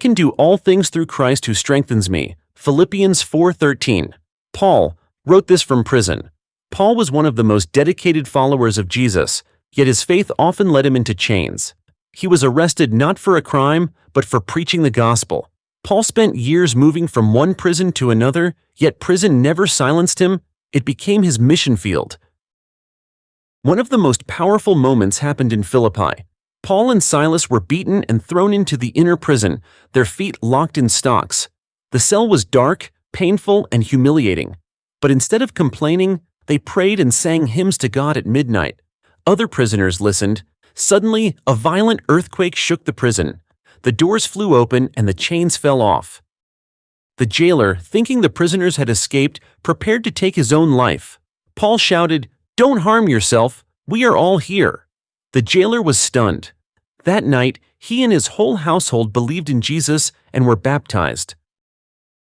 Can do all things through Christ who strengthens me. Philippians 4:13. Paul wrote this from prison. Paul was one of the most dedicated followers of Jesus, yet his faith often led him into chains. He was arrested not for a crime, but for preaching the gospel. Paul spent years moving from one prison to another, yet prison never silenced him. It became his mission field. One of the most powerful moments happened in Philippi. Paul and Silas were beaten and thrown into the inner prison, their feet locked in stocks. The cell was dark, painful, and humiliating. But instead of complaining, they prayed and sang hymns to God at midnight. Other prisoners listened. Suddenly, a violent earthquake shook the prison. The doors flew open and the chains fell off. The jailer, thinking the prisoners had escaped, prepared to take his own life. Paul shouted, "Don't harm yourself, we are all here." The jailer was stunned. That night, he and his whole household believed in Jesus and were baptized.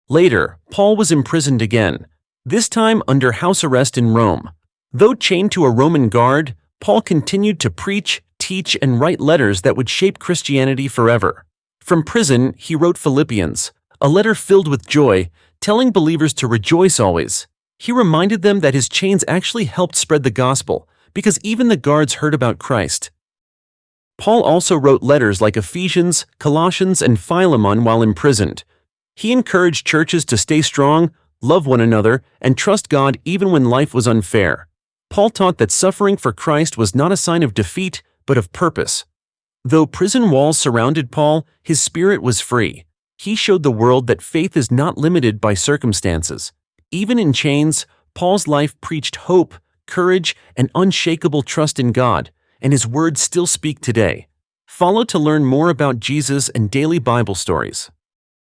Later, Paul was imprisoned again, this time under house arrest in Rome. Though chained to a Roman guard, Paul continued to preach, teach, and write letters that would shape Christianity forever. From prison, he wrote Philippians, a letter filled with joy, telling believers to rejoice always. He reminded them that his chains actually helped spread the gospel, because even the guards heard about Christ. Paul also wrote letters like Ephesians, Colossians, and Philemon while imprisoned. He encouraged churches to stay strong, love one another, and trust God even when life was unfair. Paul taught that suffering for Christ was not a sign of defeat, but of purpose. Though prison walls surrounded Paul, his spirit was free. He showed the world that faith is not limited by circumstances. Even in chains, Paul's life preached hope, courage, and unshakable trust in God, and his words still speak today. Follow to learn more about Jesus and daily Bible stories.